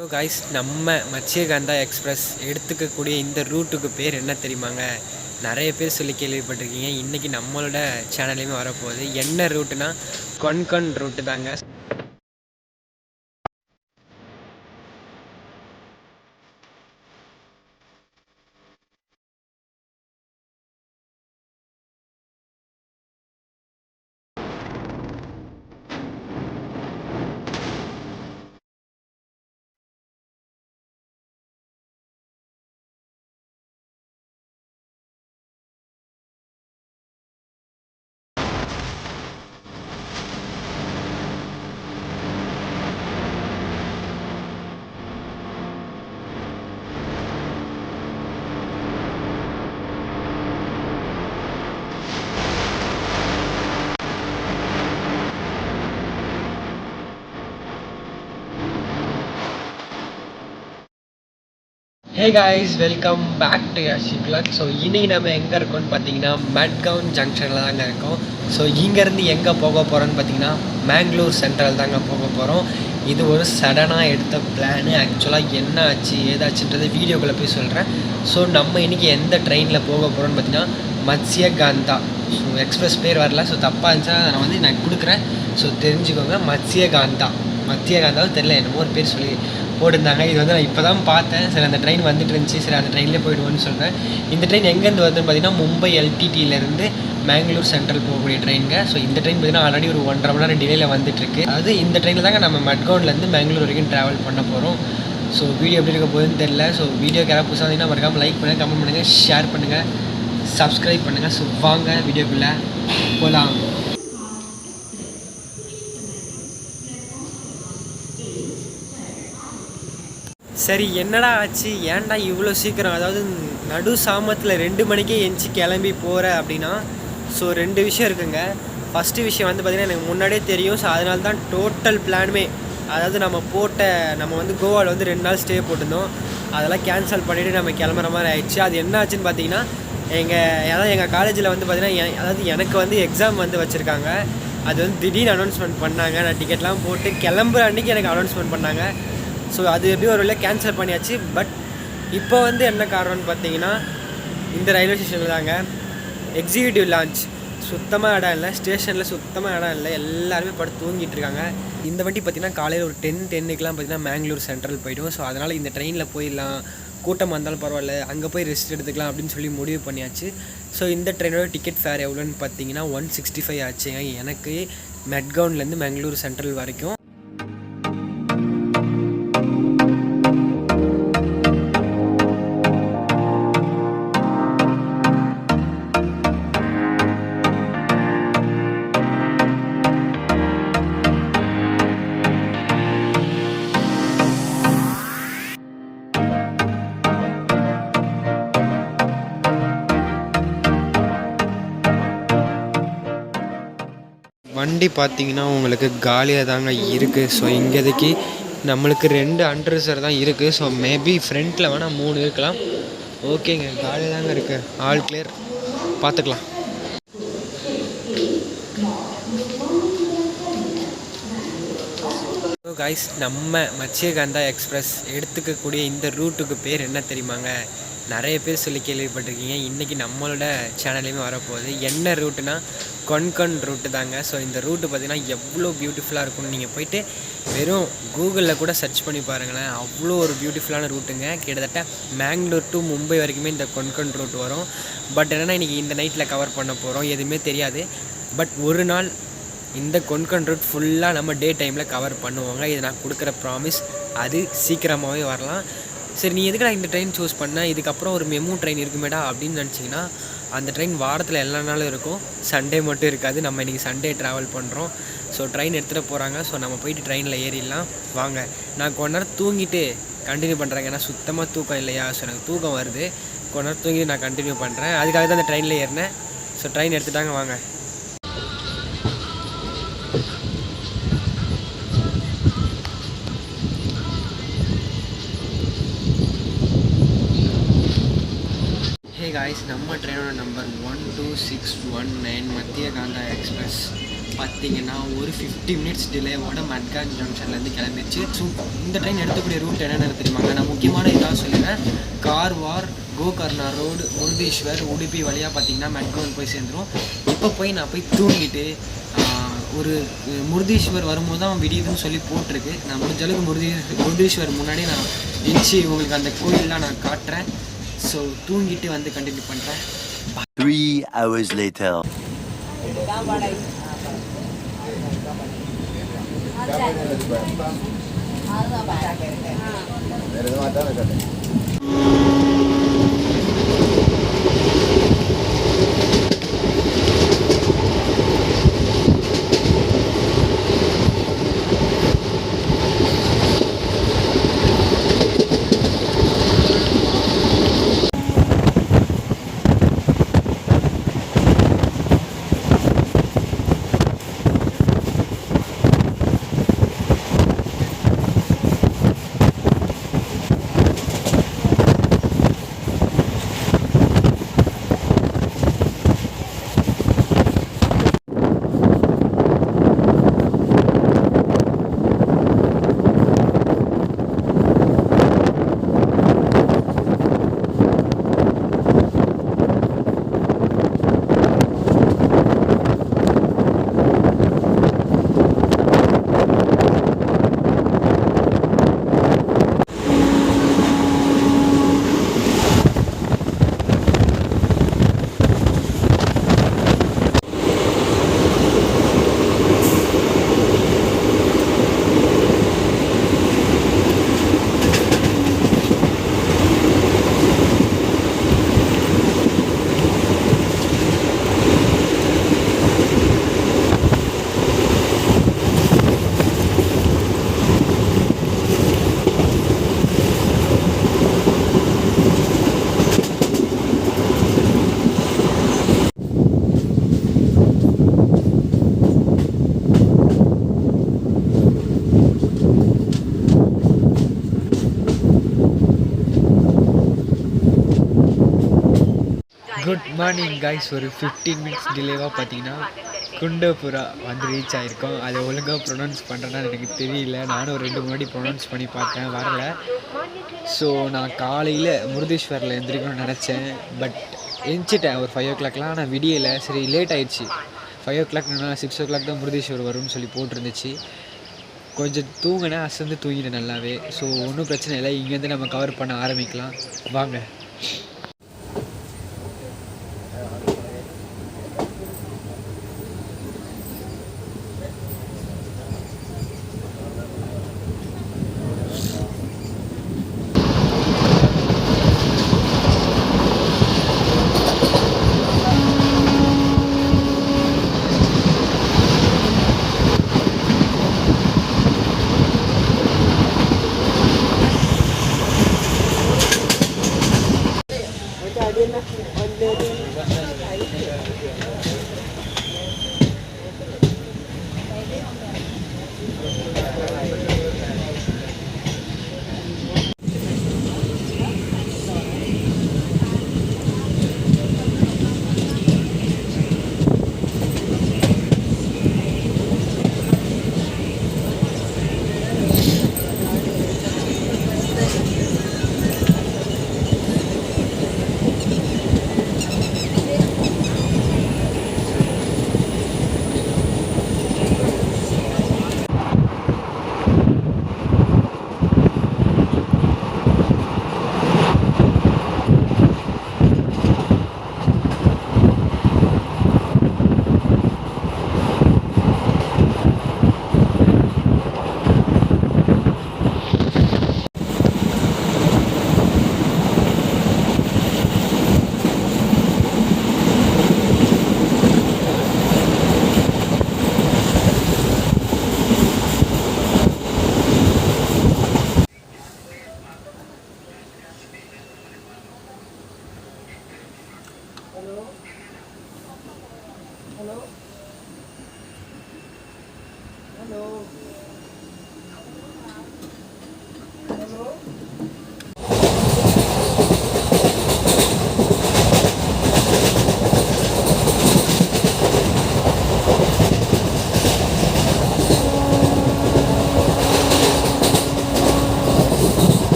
So guys, நம்ம Matsyagandha express எடுத்துக்கக்கூடிய இந்த ரூட்டுக்கு பேர் என்ன தெரியுமாங்க? நிறைய பேர் சொல்லி கேள்விப்பட்டிருக்கீங்க. இன்றைக்கி நம்மளோட சேனல்லையுமே வரப்போகுது. என்ன ரூட்டுனா கொன்கன் ரூட்டு தாங்க. Hey guys, welcome back to Yasick. So இன்றைக்கி நம்ம எங்கே இருக்கோம்னு பார்த்தீங்கன்னா மட்கவுன் ஜங்ஷனில் தாங்க இருக்கோம். ஸோ இங்கேருந்து எங்கே போக போகிறோன்னு பார்த்தீங்கன்னா மேங்களூர் சென்ட்ரல் தாங்க போக போகிறோம். இது ஒரு சடனாக எடுத்த பிளானு. ஆக்சுவலாக என்ன ஆச்சு ஏதாச்சுன்றது வீடியோக்குள்ளே போய் சொல்கிறேன். ஸோ நம்ம இன்றைக்கி எந்த ட்ரெயினில் போக போகிறோன்னு பார்த்தீங்கன்னா மத்ஸ்யகந்தா. ஸோ எக்ஸ்பிரஸ் பேர் வரல, ஸோ தப்பாக இருந்துச்சா நான் கொடுக்குறேன். ஸோ தெரிஞ்சுக்கோங்க, மத்ஸ்யகந்தாவும் தெரியல, என்னமோ ஒரு பேர் சொல்லி போட்டிருந்தாங்க. இது நான் இப்போ தான் பார்த்தேன். சரி, அந்த ட்ரெயின் வந்துட்டு இருந்துச்சு, சரி அந்த ட்ரெயினில் போயிடுவோன்னு சொல்கிறேன். இந்த ட்ரெயின் எங்கேருந்து வருதுன்னு பார்த்தீங்கன்னா மும்பை LTTலேருந்து மேங்களூர் சென்ட்ரல் போகக்கூடிய ட்ரெயினுங்க. ஸோ இந்த ட்ரெயின் பார்த்தீங்கன்னா ஆல்ரெடி ஒரு 1.5 மணி நேரம் டிலேயில் வந்துட்டுருக்கு. அதாவது இந்த ட்ரெயினில் தாங்க நம்ம மட்கவுன்லேருந்து மேங்களூர் வரைக்கும் ட்ராவல் பண்ண போகிறோம். ஸோ வீடியோ எப்படி இருக்க போகுதுன்னு தெரியல. ஸோ வீடியோக்கு யாராவது புதுசாக வந்தீங்கன்னா மறக்காமல் லைக் பண்ணுங்கள், கமெண்ட் பண்ணுங்கள், ஷேர் பண்ணுங்கள், சப்ஸ்கிரைப் பண்ணுங்கள். ஸோ வாங்க வீடியோக்குள்ளே போகலாம். சரி, என்னடா ஆச்சு, ஏன்டா இவ்வளோ சீக்கிரம், அதாவது நடு சாமத்தில் 2 மணிக்கே எந்திச்சு கிளம்பி போகிற அப்படின்னா? ஸோ 2 விஷயம் இருக்குங்க. ஃபஸ்ட்டு விஷயம் பார்த்திங்கன்னா எனக்கு முன்னாடியே தெரியும். ஸோ அதனால தான் டோட்டல் பிளானுமே, அதாவது நம்ம கோவாவில் 2 நாள் ஸ்டே போட்டிருந்தோம். அதெல்லாம் கேன்சல் பண்ணிவிட்டு நம்ம கிளம்புற மாதிரி ஆயிடுச்சு. அது என்ன ஆச்சுன்னு பார்த்தீங்கன்னா, எங்கள் காலேஜில் பார்த்திங்கன்னா அதாவது எனக்கு எக்ஸாம் வச்சுருக்காங்க. அது திடீர்னு அனௌன்ஸ்மெண்ட் பண்ணாங்க. நான் டிக்கெட்லாம் போட்டு கிளம்புற அன்றைக்கி எனக்கு அனௌன்ஸ்மெண்ட் பண்ணாங்க. ஸோ அது எப்படி ஒரு வேளையை கேன்சல் பண்ணியாச்சு. பட் இப்போ என்ன காரணம்னு பார்த்தீங்கன்னா, இந்த ரயில்வே ஸ்டேஷனில் தாங்க எக்ஸிக்யூட்டிவ் லான்ச். சுத்தமாக இடம் இல்லை, ஸ்டேஷனில் சுத்தமாக இடம் இல்லை, எல்லாருமே படுத்து தூங்கிட்டு இருக்காங்க. இந்த வண்டி பார்த்திங்கன்னா காலையில் ஒரு 10:10க்கெலாம் பார்த்திங்கன்னா மேங்களூர் சென்ட்ரல் போய்டும். ஸோ அதனால் இந்த ட்ரெயினில் போயிடலாம், கூட்டம் வந்தாலும் பரவாயில்ல, அங்கே போய் ரெஸ்ட் எடுத்துக்கலாம் அப்படின்னு சொல்லி முடிவு பண்ணியாச்சு. ஸோ இந்த ட்ரெயினோட டிக்கெட் ஃபேர் எவ்வளோன்னு பார்த்தீங்கன்னா 165 ஆச்சுங்க எனக்கு, மட்கவுன்லேருந்து மேங்களூர் சென்ட்ரல் வரைக்கும். வண்டி பார்த்திங்கன்னா உங்களுக்கு காலியாக தாங்க இருக்குது. ஸோ இங்கேதைக்கு நம்மளுக்கு 2 அன்ரிசர்வ் தான் இருக்குது. ஸோ மேபி ஃப்ரண்ட்டில் வேணால் 3 இருக்கலாம். ஓகேங்க, காலியாக தாங்க இருக்குது, ஆல் கிளியர், பார்த்துக்கலாம். ஸோ கைஸ், நம்ம மத்ஸ்யகந்தா எக்ஸ்பிரஸ் எடுத்துக்கக்கூடிய இந்த ரூட்டுக்கு பேர் என்ன தெரியுமாங்க? நிறைய பேர் சொல்லி கேள்விப்பட்டிருக்கீங்க. இன்றைக்கி நம்மளோட சேனல்லையுமே வரப்போகுது. என்ன ரூட்டுனா கொன்கன் ரூட்டு தாங்க. ஸோ இந்த ரூட்டு பார்த்திங்கன்னா எவ்வளோ பியூட்டிஃபுல்லாக இருக்கும்னு நீங்கள் போய்ட்டு வெறும் கூகுளில் கூட சர்ச் பண்ணி பாருங்களேன். அவ்வளோ ஒரு பியூட்டிஃபுல்லான ரூட்டுங்க. கிட்டத்தட்ட மேங்களூர் டு மும்பை வரைக்குமே இந்த கொன்கன் ரூட் வரும். பட் என்னென்னா இன்றைக்கி இந்த நைட்டில் கவர் பண்ண போகிறோம், எதுவுமே தெரியாது. பட் ஒரு நாள் இந்த கொன்கன் ரூட் ஃபுல்லாக நம்ம டே டைமில் கவர் பண்ணுவாங்க. இது நான் கொடுக்குற ப்ராமிஸ். அது சீக்கிரமாகவே வரலாம். சரி, நீ எதுக்கு நான் இந்த ட்ரெயின் சூஸ் பண்ணேன், இதுக்கப்புறம் ஒரு மெமு ட்ரெயின் இருக்குமேடா அப்படின்னு நினச்சிங்கன்னா, அந்த ட்ரெயின் வாரத்தில் எல்லா நாளும் இருக்கும், சண்டே மட்டும் இருக்காது. நம்ம இன்றைக்கி சண்டே ட்ராவல் பண்ணுறோம். ஸோ ட்ரெயின் எடுத்துகிட்டு போகிறாங்க. ஸோ நம்ம போயிட்டு ட்ரெயினில் ஏறிடலாம் வாங்க. நான் கொஞ்ச நேரம் தூங்கிட்டு கண்டினியூ பண்ணுறேங்க, ஏன்னா சுத்தமாக தூக்கம் இல்லையா. ஸோ எனக்கு தூக்கம் வருது, கொஞ்ச நேரம் தூங்கிட்டு நான் கண்டினியூ பண்ணுறேன். அதுக்காக தான் அந்த ட்ரெயினில் ஏறினேன். ஸோ ட்ரெயின் எடுத்துட்டாங்க வாங்க. காய்ஸ், நம்ம ட்ரெயினோட நம்பர் 12619 மத்ஸ்யகந்தா எக்ஸ்பிரஸ். பார்த்தீங்கன்னா ஒரு 50 மினிட்ஸ் டிலேவோட மட்கான் ஜங்ஷன்லேருந்து கிளம்பிடுச்சு. ஸோ இந்த ட்ரெயின் எடுத்துக்கூடிய ரூட் என்னென்னு தெரியுமாங்க? நான் முக்கியமான இதாக சொல்லுவேன். கார்வார், கோகர்னா ரோடு, முருதேஸ்வர், உடுப்பி வழியாக பார்த்தீங்கன்னா மட்கோன் போய் சேர்ந்துடும். இப்போ போய் நான் போய் தூங்கிட்டு ஒரு முருதேஸ்வர் வரும்போது தான் விடியுதுன்னு சொல்லி போட்டிருக்கு. நான் முடிஞ்ச அளவுக்கு முருதேஸ்வர் முன்னாடி நான் எஞ்சி உங்களுக்கு அந்த கோயிலெலாம் நான் காட்டுறேன். ஸோ தூங்கிட்டு வந்து கண்டினியூ பண்ணுறேன். 3 hours later. Good morning guys. ஒரு 15 மினிட்ஸ் டிலேவாக பார்த்தீங்கன்னா குண்டபுரா வந்து ரீச் ஆகிருக்கோம். அதை ஒழுங்காக ப்ரொனவுன்ஸ் பண்ணுறேன்னா எனக்கு தெரியல. நானும் 2 முன்னாடி ப்ரொனவுன்ஸ் பண்ணி பார்த்தேன், வரல. ஸோ நான் காலையில் முருதேஸ்வரில் எழுந்திரிக்கணும்னு நினச்சேன். பட் எழுந்திரிச்சிட்டேன் ஒரு 5 o'clockலாம். ஆனால் விடியலை. சரி லேட் ஆகிடுச்சு. 5 o'clockனா 6 o'clock தான் முருதேஸ்வர் வரும்னு சொல்லி போட்டிருந்துச்சு. கொஞ்சம் தூங்கினேன், அசந்து தூங்கிட்டேன் நல்லாவே. ஸோ ஒன்றும் பிரச்சனை இல்லை. இங்கேருந்து நம்ம கவர் பண்ண ஆரம்பிக்கலாம் வாங்க.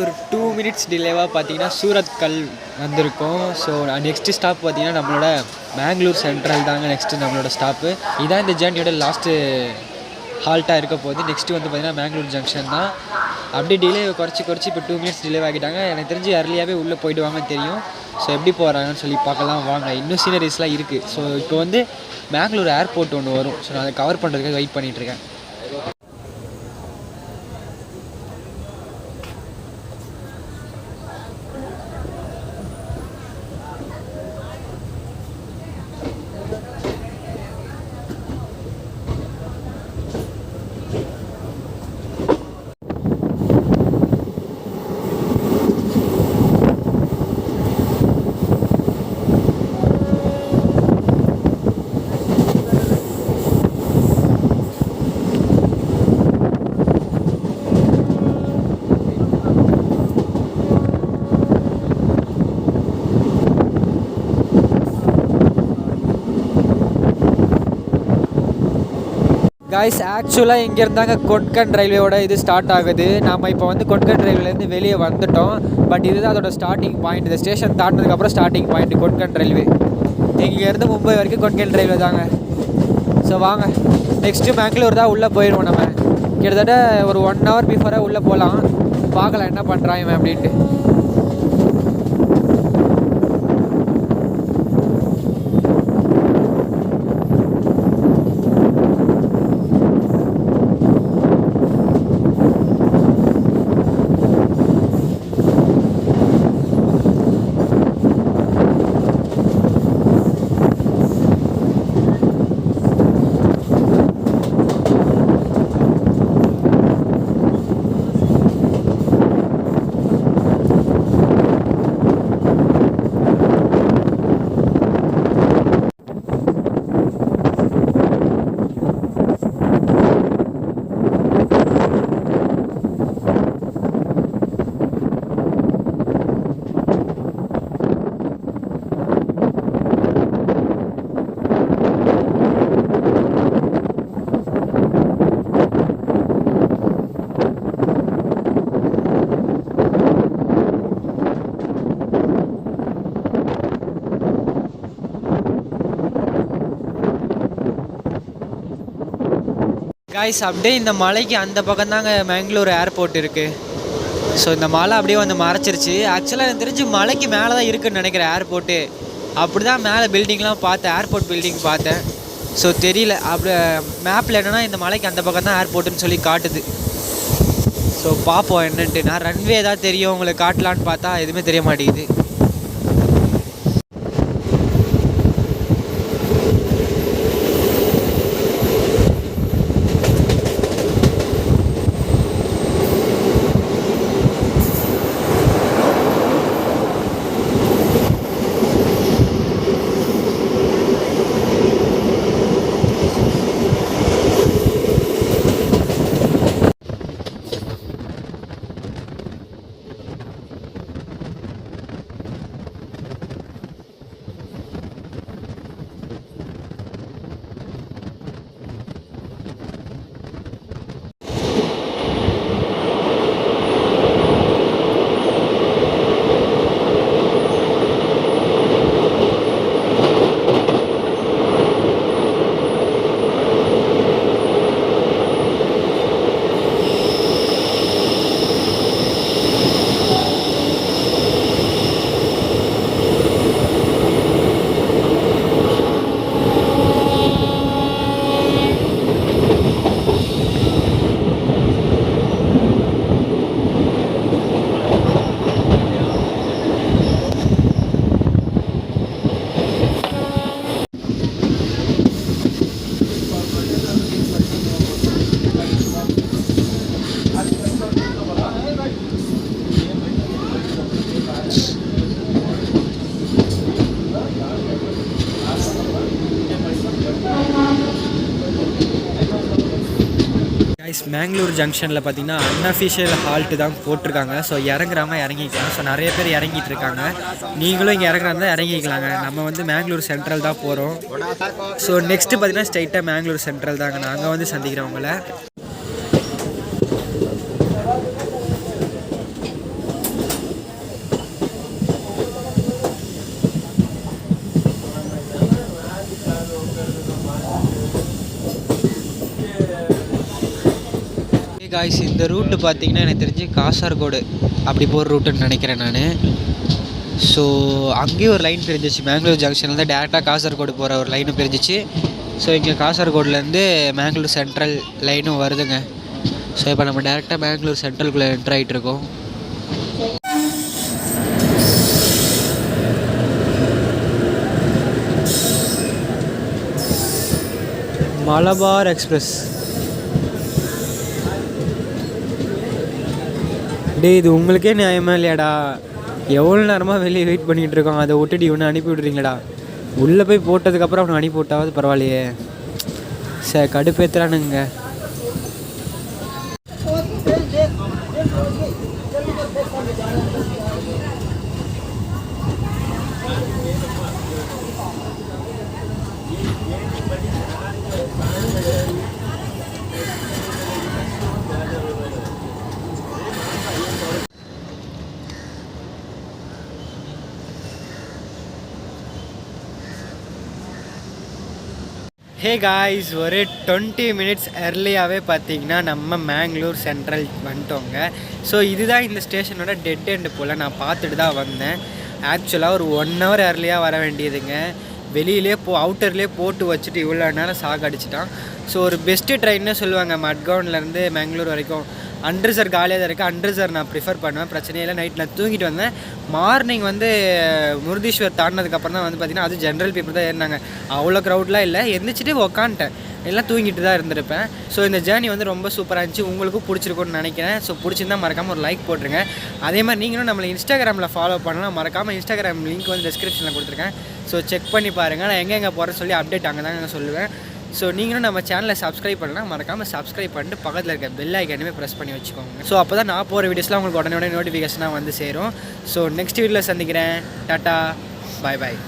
ஒரு 2 minutes டிலேவாக பார்த்தீங்கன்னா சூரத் கல் வந்திருக்கோம். ஸோ நெக்ஸ்ட்டு ஸ்டாப் பார்த்தீங்கன்னா நம்மளோட மேங்களூர் சென்ட்ரல் தாங்க நெக்ஸ்ட்டு நம்மளோட ஸ்டாப்பு. இதான் இந்த ஜேர்னியோட லாஸ்ட்டு ஹால்ட்டாக இருக்க போகுது. நெக்ஸ்ட்டு வந்து பார்த்திங்கன்னா மேங்களூர் ஜங்ஷன் தான். அப்படியே டிலே குறைச்சி இப்போ 2 minutes டிலே ஆகிட்டாங்க. எனக்கு தெரிஞ்சு அர்லியாகவே உள்ளே போயிடுவாங்கன்னு தெரியும். ஸோ எப்படி போகிறாங்கன்னு சொல்லி பார்க்கலாம் வாங்க. இன்னும் சீனரிஸ்லாம் இருக்குது. ஸோ இப்போ வந்து மேங்களூர் ஏர்போர்ட் ஒன்று வரும். ஸோ நான் அதை கவர் பண்ணுறதுக்காக வெயிட் பண்ணிகிட்ருக்கேன். காய்ஸ் ஆக்சுவலாக இங்கே இருந்தாங்க கொன்கன் ரயில்வேயோட இது ஸ்டார்ட் ஆகுது. நாம் இப்போ வந்து கொன்கன் ரயில்வேலேருந்து வெளியே வந்துட்டோம். பட் இதுதான் அதோட ஸ்டார்டிங் பாயிண்ட். இந்த ஸ்டேஷன் தாண்டினதுக்கப்புறம் ஸ்டார்டிங் பாயிண்ட் கொன்கன் ரயில்வே. இங்கேருந்து மும்பை வரைக்கும் கொன்கன் ரயில்வே தாங்க. ஸோ வாங்க நெக்ஸ்ட்டு மேங்களூர் தான் உள்ளே போயிடுவோம். நம்ம கிட்டத்தட்ட ஒரு 1 hour பிஃபோராக உள்ளே போகலாம். பார்க்கலாம் என்ன பண்ணுறான் இவன் அப்படின்ட்டு. காய்ஸ் அப்படியே இந்த மலைக்கு அந்த பக்கம் தாங்க மேங்களூர் ஏர்போர்ட் இருக்குது. ஸோ இந்த மலை அப்படியே வந்து மறைச்சிருச்சு. ஆக்சுவலாக எனக்கு தெரிஞ்சு மலைக்கு மேலே தான் இருக்குதுன்னு நினைக்கிறேன் ஏர்போர்ட்டு. அப்படி தான் மேலே பில்டிங்லாம் பார்த்தேன், ஏர்போர்ட் பில்டிங் பார்த்தேன். ஸோ தெரியல, அப்படி மேப்பில் என்னென்னா இந்த மலைக்கு அந்த பக்கம் தான் ஏர்போர்ட்டுன்னு சொல்லி காட்டுது. ஸோ பார்ப்போம் என்னன்ட்டு. நான் ரன்வே தான் தெரியும் உங்களுக்கு காட்டலான்னு பார்த்தா எதுவுமே தெரிய மாட்டேங்குது. மேங்களூர் ஜங்ஷனில் பார்த்தீங்கன்னா அன்அஃபிஷியல் ஹால்ட்டு தான் போட்டிருக்காங்க. ஸோ இறங்குறவங்க இறங்கிக்கலாம். ஸோ நிறைய பேர் இறங்கிட்டு இருக்காங்க. நீங்களும் இங்கே இறங்குறாங்க இறங்கிக்கலாங்க. நம்ம வந்து மேங்களூர் சென்ட்ரல் தான் போகிறோம். ஸோ நெக்ஸ்ட்டு பார்த்தீங்கன்னா ஸ்ட்ரைட்டாக மேங்களூர் சென்ட்ரல் தாங்க. நாங்கள் வந்து சந்திக்கிறவங்கள. காய்ஸ் இந்த ரூட்டு பார்த்தீங்கன்னா எனக்கு தெரிஞ்சு காசர்கோடு அப்படி போகிற ரூட்டுன்னு நினைக்கிறேன் நான். ஸோ அங்கேயும் ஒரு லைன் பிரிஞ்சிச்சு. மேங்களூர் ஜங்ஷன்லேருந்து டேரெக்டாக காசர்கோடு போகிற ஒரு லைனும் பிரிஞ்சிச்சு. ஸோ இங்கே காசர்கோட்லேருந்து மேங்களூர் சென்ட்ரல் லைனும் வருதுங்க. ஸோ இப்போ நம்ம டேரெக்டாக மேங்களூர் சென்ட்ரலுக்குள்ளே என்ட்ரு ஆகிட்ருக்கோம். மலபார் எக்ஸ்பிரஸ். டே இது உங்களுக்கே நியாயமா இல்லையாடா? எவ்வளோ நேரமாக வெளியே வெயிட் பண்ணிகிட்டு இருக்கோம். அதை விட்டுட்டு இவனை அனுப்பி விட்றீங்களா? உள்ளே போய் போட்டதுக்கப்புறம் அவனை அனுப்பி விட்டாவது பரவாயில்லையே. சார் கடுப்பேற்றுறானுங்க. ஹே காய்ஸ், ஒரு 20 மினிட்ஸ் எர்லியாகவே பார்த்தீங்கன்னா நம்ம மேங்களூர் சென்ட்ரல் வந்துட்டோங்க. ஸோ இதுதான் இந்த ஸ்டேஷனோட டெட் எண்டு போல். நான் பார்த்துட்டு தான் வந்தேன். ஆக்சுவலாக ஒரு 1 ஹவர் எர்லியாக வர வேண்டியதுங்க. வெளியிலே அவுட்டர்லேயே போட்டு வச்சுட்டு இவ்வளோ நேரம் சாகடிச்சிட்டான். ஸோ ஒரு பெஸ்ட்டு ட்ரெயின்னு சொல்லுவாங்க மட்கவுன்லேருந்து மேங்களூர் வரைக்கும். அன்ரிசர்வ் காலியாக தான் இருக்குது. அன்ரிசர்வ் நான் ப்ரிஃபர் பண்ணுவேன். பிரச்சனையே இல்லை. நைட் நான் தூங்கிட்டு வந்தேன். மார்னிங் வந்து முருதேஸ்வர் தாண்டினதுக்கப்புறம் தான் வந்து பார்த்திங்கன்னா அது ஜென்ரல் பீப்புள் தான் ஏறினாங்க. அவ்வளோ க்ரௌட்லாம் இல்லை. எந்திரிச்சிட்டு உக்காந்துட்டேன். எல்லாம் தூங்கிட்டு தான் இருந்திருப்பேன். ஸோ இந்த ஜேர்னி வந்து ரொம்ப சூப்பராக இருந்துச்சு. உங்களுக்கும் பிடிச்சிருக்கும்னு நினைக்கிறேன். ஸோ பிடிச்சிருந்தால் மறக்காமல் ஒரு லைக் போட்டுருங்க. அதே மாதிரி நீங்களும் நம்மளை இன்ஸ்டாகிராமில் ஃபாலோ பண்ணலாம். மறக்காமல் இன்ஸ்டாகிராம் லிங்க் வந்து டிஸ்கிரிப்ஷனில் கொடுத்துருக்கேன். ஸோ செக் பண்ணி பாருங்கள். நான் எங்கெங்கே போகிறேன்னு சொல்லி அப்டேட் அங்கே தாங்க சொல்லுவேன். ஸோ நீங்களும் நம்ம சேனலை சப்ஸ்கிரைப் பண்ணலாம். மறக்காமல் சப்ஸ்கிரைப் பண்ணிட்டு பக்கத்தில் இருக்க பெல் ஐக்கானுமே ப்ரெஸ் பண்ணி வச்சுக்கோங்க. ஸோ அப்போ தான் நான் போகிற வீடியோஸ்லாம் உங்களுக்கு உடனே நோட்டிஃபிகேஷனாக வந்து சேரும். ஸோ நெக்ஸ்ட் வீடியோவில் சந்திக்கிறேன். டாட்டா, பாய் பாய்.